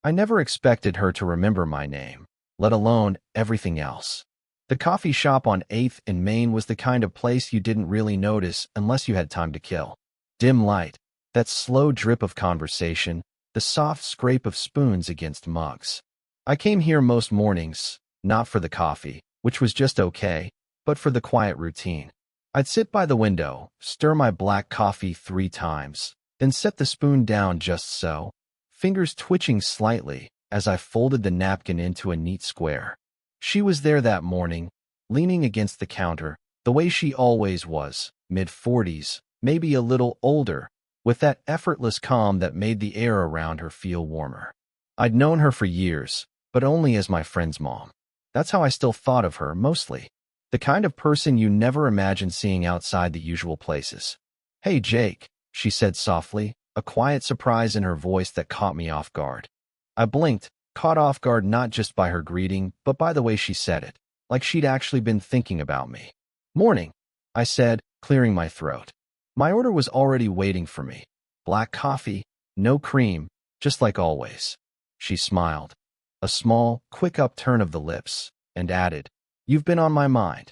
I never expected her to remember my name, let alone everything else. The coffee shop on 8th in Maine was the kind of place you didn't really notice unless you had time to kill. Dim light, that slow drip of conversation, the soft scrape of spoons against mugs. I came here most mornings, not for the coffee, which was just okay, but for the quiet routine. I'd sit by the window, stir my black coffee 3 times, then set the spoon down just so, fingers twitching slightly as I folded the napkin into a neat square. She was there that morning, leaning against the counter, the way she always was, mid-40s, maybe a little older, with that effortless calm that made the air around her feel warmer. I'd known her for years, but only as my friend's mom. That's how I still thought of her, mostly. The kind of person you never imagine seeing outside the usual places. "Hey, Jake," she said softly, a quiet surprise in her voice that caught me off guard. I blinked, caught off guard not just by her greeting, but by the way she said it, like she'd actually been thinking about me. "Morning," I said, clearing my throat. My order was already waiting for me. Black coffee, no cream, just like always. She smiled, a small, quick upturn of the lips, and added, "You've been on my mind."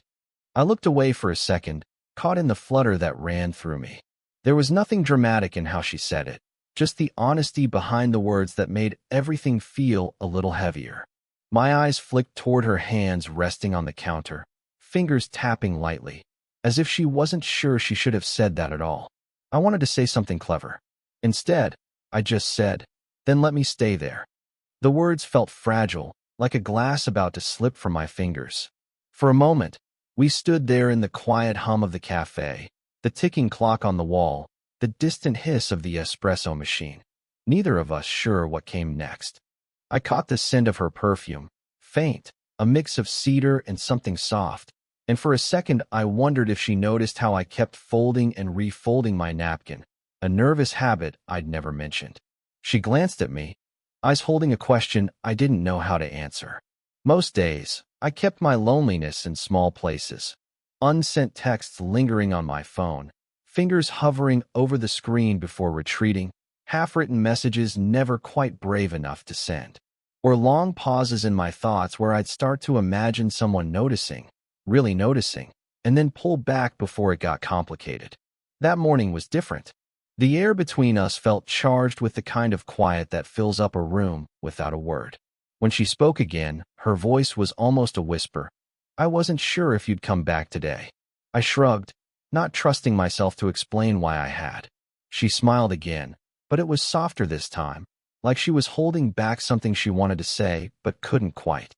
I looked away for a second, caught in the flutter that ran through me. There was nothing dramatic in how she said it, just the honesty behind the words that made everything feel a little heavier. My eyes flicked toward her hands resting on the counter, fingers tapping lightly, as if she wasn't sure she should have said that at all. I wanted to say something clever. Instead, I just said, "Then let me stay there." The words felt fragile, like a glass about to slip from my fingers. For a moment, we stood there in the quiet hum of the cafe, the ticking clock on the wall, the distant hiss of the espresso machine. Neither of us sure what came next. I caught the scent of her perfume, faint, a mix of cedar and something soft, and for a second I wondered if she noticed how I kept folding and refolding my napkin, a nervous habit I'd never mentioned. She glanced at me, eyes holding a question I didn't know how to answer. Most days, I kept my loneliness in small places. Unsent texts lingering on my phone, fingers hovering over the screen before retreating, half-written messages never quite brave enough to send. Or long pauses in my thoughts where I'd start to imagine someone noticing, really noticing, and then pull back before it got complicated. That morning was different. The air between us felt charged with the kind of quiet that fills up a room without a word. When she spoke again, her voice was almost a whisper. "I wasn't sure if you'd come back today." I shrugged, not trusting myself to explain why I had. She smiled again, but it was softer this time, like she was holding back something she wanted to say but couldn't quite.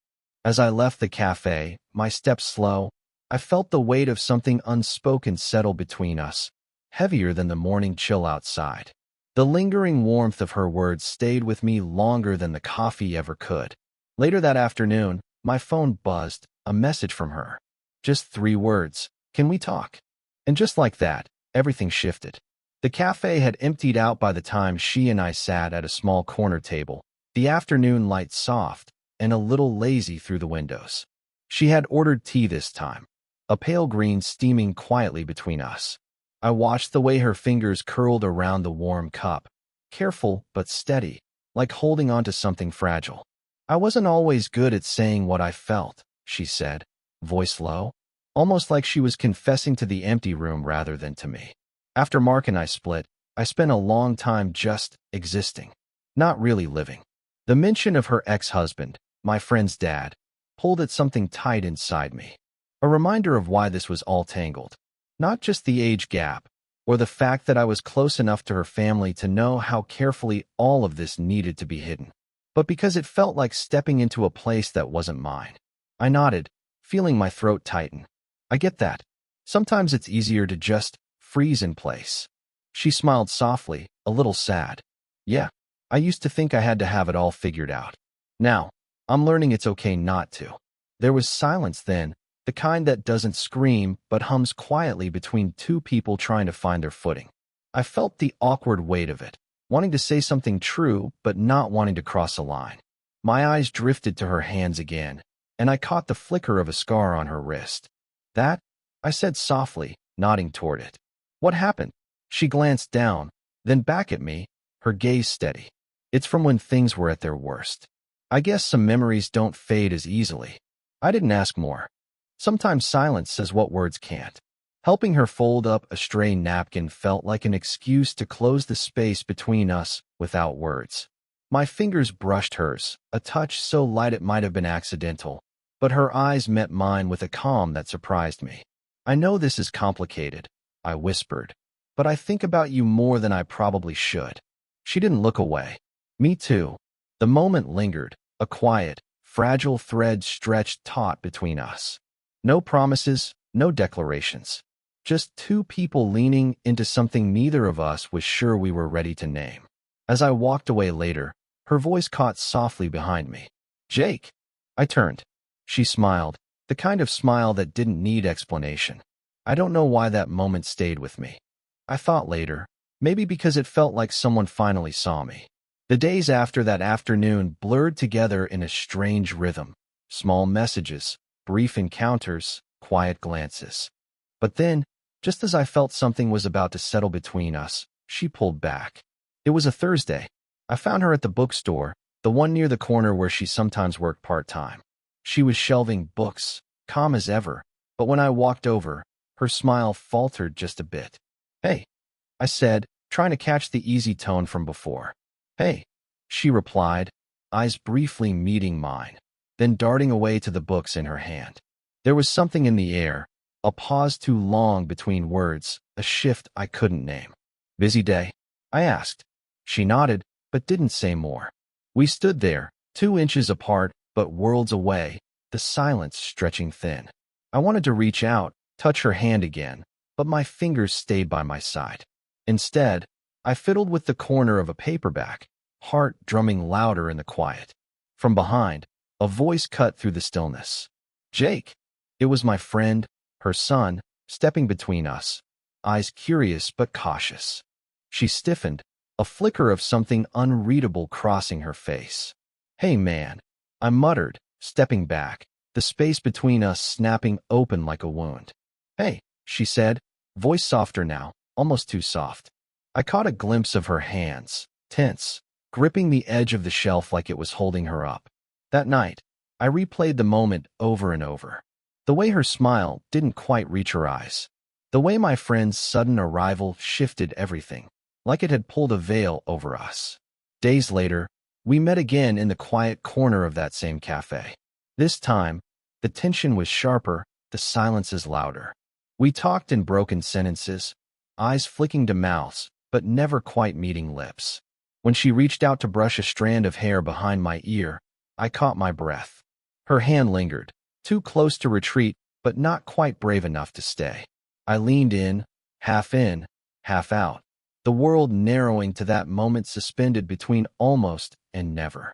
As I left the cafe, my steps slow, I felt the weight of something unspoken settle between us, heavier than the morning chill outside. The lingering warmth of her words stayed with me longer than the coffee ever could. Later that afternoon, my phone buzzed, a message from her. Just 3 words, "Can we talk?" And just like that, everything shifted. The cafe had emptied out by the time she and I sat at a small corner table, the afternoon light soft and a little lazy through the windows. She had ordered tea this time, a pale green steaming quietly between us. I watched the way her fingers curled around the warm cup, careful but steady, like holding onto something fragile. "I wasn't always good at saying what I felt," she said, voice low, almost like she was confessing to the empty room rather than to me. After Mark and I split, I spent a long time just existing, not really living. The mention of her ex-husband, my friend's dad, pulled at something tight inside me. A reminder of why this was all tangled. Not just the age gap, or the fact that I was close enough to her family to know how carefully all of this needed to be hidden, but because it felt like stepping into a place that wasn't mine. I nodded, feeling my throat tighten. "I get that. Sometimes it's easier to just freeze in place." She smiled softly, a little sad. "Yeah, I used to think I had to have it all figured out. Now, I'm learning it's okay not to." There was silence then, the kind that doesn't scream but hums quietly between 2 people trying to find their footing. I felt the awkward weight of it, wanting to say something true but not wanting to cross a line. My eyes drifted to her hands again, and I caught the flicker of a scar on her wrist. "That?" I said softly, nodding toward it. "What happened?" She glanced down, then back at me, her gaze steady. It's from when things were at their worst. I guess some memories don't fade as easily. I didn't ask more. Sometimes silence says what words can't. Helping her fold up a stray napkin felt like an excuse to close the space between us without words. My fingers brushed hers, a touch so light it might have been accidental, but her eyes met mine with a calm that surprised me. I know this is complicated, I whispered, but I think about you more than I probably should. She didn't look away. Me too. The moment lingered, a quiet, fragile thread stretched taut between us. No promises, no declarations. Just two people leaning into something neither of us was sure we were ready to name. As I walked away later, her voice caught softly behind me. Jake! I turned. She smiled, the kind of smile that didn't need explanation. I don't know why that moment stayed with me. I thought later, maybe because it felt like someone finally saw me. The days after that afternoon blurred together in a strange rhythm. Small messages, brief encounters, quiet glances. But then, just as I felt something was about to settle between us, she pulled back. It was a Thursday. I found her at the bookstore, the one near the corner where she sometimes worked part-time. She was shelving books, calm as ever, but when I walked over, her smile faltered just a bit. Hey, I said, trying to catch the easy tone from before. Hey, she replied, eyes briefly meeting mine, then darting away to the books in her hand. There was something in the air, a pause too long between words, a shift I couldn't name. Busy day? I asked. She nodded, but didn't say more. We stood there, 2 inches apart, but worlds away, the silence stretching thin. I wanted to reach out, touch her hand again, but my fingers stayed by my side. Instead, I fiddled with the corner of a paperback, heart drumming louder in the quiet. From behind, a voice cut through the stillness. Jake! It was my friend, her son, stepping between us, eyes curious but cautious. She stiffened, a flicker of something unreadable crossing her face. Hey man, I muttered, stepping back, the space between us snapping open like a wound. Hey, she said, voice softer now, almost too soft. I caught a glimpse of her hands, tense, gripping the edge of the shelf like it was holding her up. That night, I replayed the moment over and over. The way her smile didn't quite reach her eyes. The way my friend's sudden arrival shifted everything, like it had pulled a veil over us. Days later, we met again in the quiet corner of that same cafe. This time, the tension was sharper, the silences louder. We talked in broken sentences, eyes flicking to mouths, but never quite meeting lips. When she reached out to brush a strand of hair behind my ear, I caught my breath. Her hand lingered, too close to retreat, but not quite brave enough to stay. I leaned in, half out, the world narrowing to that moment suspended between almost and never.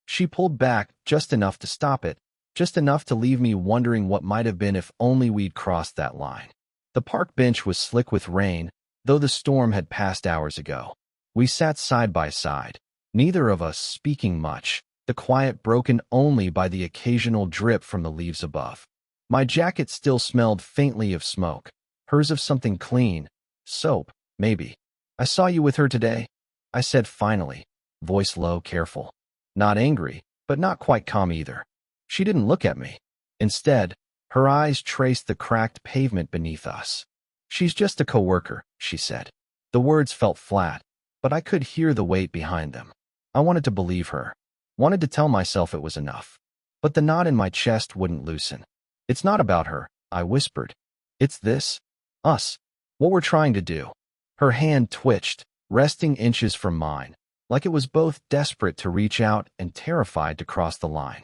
She pulled back just enough to stop it, just enough to leave me wondering what might have been if only we'd crossed that line. The park bench was slick with rain, though the storm had passed hours ago. We sat side by side, neither of us speaking much, the quiet broken only by the occasional drip from the leaves above. My jacket still smelled faintly of smoke, hers of something clean, soap, maybe. I saw you with her today, I said finally, voice low, careful. Not angry, but not quite calm either. She didn't look at me. Instead, her eyes traced the cracked pavement beneath us. She's just a coworker, she said. The words felt flat, but I could hear the weight behind them. I wanted to believe her, wanted to tell myself it was enough. But the knot in my chest wouldn't loosen. It's not about her, I whispered. It's this. Us. What we're trying to do. Her hand twitched, resting inches from mine, like it was both desperate to reach out and terrified to cross the line.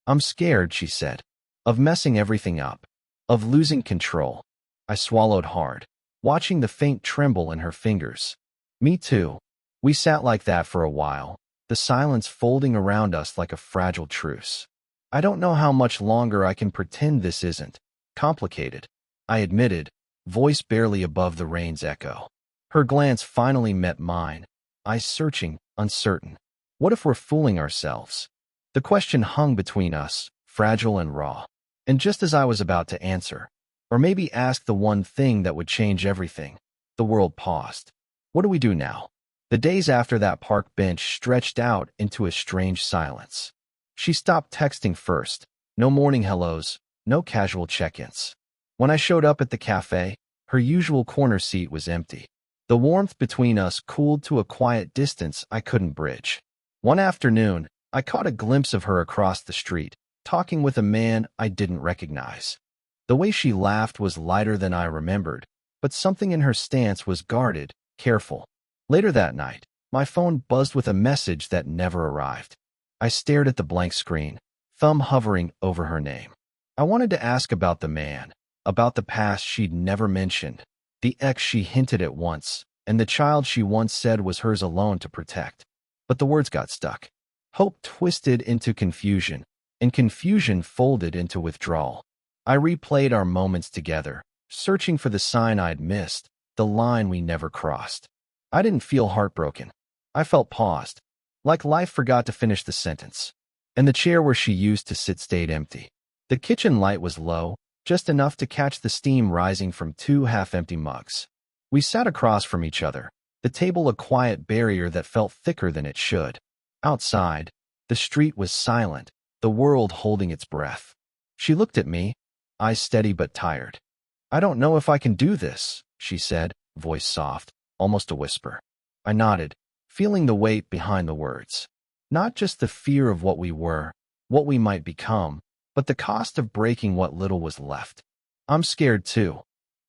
I'm scared, she said, of messing everything up, of losing control. I swallowed hard, watching the faint tremble in her fingers. Me too. We sat like that for a while, the silence folding around us like a fragile truce. I don't know how much longer I can pretend this isn't complicated, I admitted, voice barely above the rain's echo. Her glance finally met mine, eyes searching, uncertain. What if we're fooling ourselves? The question hung between us, fragile and raw. And just as I was about to answer, or maybe ask the one thing that would change everything, the world paused. What do we do now? The days after that park bench stretched out into a strange silence. She stopped texting first. No morning hellos, no casual check-ins. When I showed up at the cafe, her usual corner seat was empty. The warmth between us cooled to a quiet distance I couldn't bridge. One afternoon, I caught a glimpse of her across the street, talking with a man I didn't recognize. The way she laughed was lighter than I remembered, but something in her stance was guarded, careful. Later that night, my phone buzzed with a message that never arrived. I stared at the blank screen, thumb hovering over her name. I wanted to ask about the man, about the past she'd never mentioned, the ex she hinted at once, and the child she once said was hers alone to protect. But the words got stuck. Hope twisted into confusion, and confusion folded into withdrawal. I replayed our moments together, searching for the sign I'd missed, the line we never crossed. I didn't feel heartbroken. I felt paused, like life forgot to finish the sentence. And the chair where she used to sit stayed empty. The kitchen light was low, just enough to catch the steam rising from 2 half-empty mugs. We sat across from each other, the table a quiet barrier that felt thicker than it should. Outside, the street was silent, the world holding its breath. She looked at me, eyes steady but tired. "I don't know if I can do this," she said, voice soft, almost a whisper. I nodded, feeling the weight behind the words. Not just the fear of what we were, what we might become, but the cost of breaking what little was left. "I'm scared too,"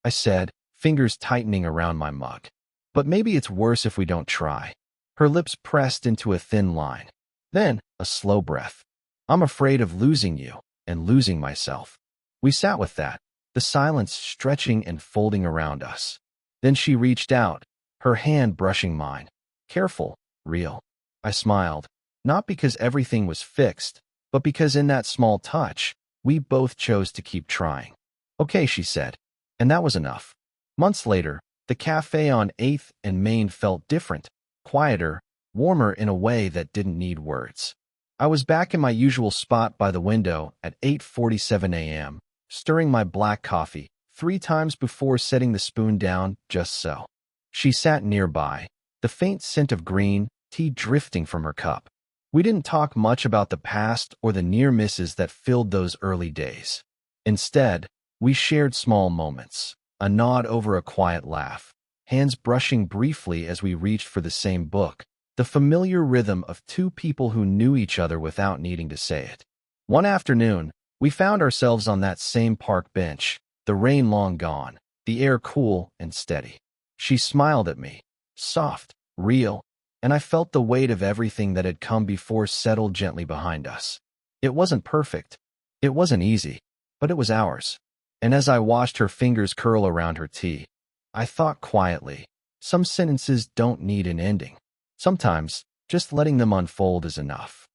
I said, fingers tightening around my mug. "But maybe it's worse if we don't try." Her lips pressed into a thin line. Then, a slow breath. "I'm afraid of losing you, and losing myself." We sat with that, the silence stretching and folding around us. Then she reached out, her hand brushing mine. Careful, real. I smiled, not because everything was fixed, but because in that small touch, we both chose to keep trying. "Okay," she said, and that was enough. Months later, the cafe on 8th and Main felt different, quieter, warmer in a way that didn't need words. I was back in my usual spot by the window at 8:47 a.m., stirring my black coffee 3 times before setting the spoon down just so. She sat nearby, the faint scent of green tea drifting from her cup. We didn't talk much about the past or the near misses that filled those early days. Instead, we shared small moments, a nod over a quiet laugh, hands brushing briefly as we reached for the same book, the familiar rhythm of 2 people who knew each other without needing to say it. One afternoon, we found ourselves on that same park bench, the rain long gone, the air cool and steady. She smiled at me, soft, real, and I felt the weight of everything that had come before settled gently behind us. It wasn't perfect. It wasn't easy, but it was ours. And as I watched her fingers curl around her tea, I thought quietly, some sentences don't need an ending. Sometimes, just letting them unfold is enough.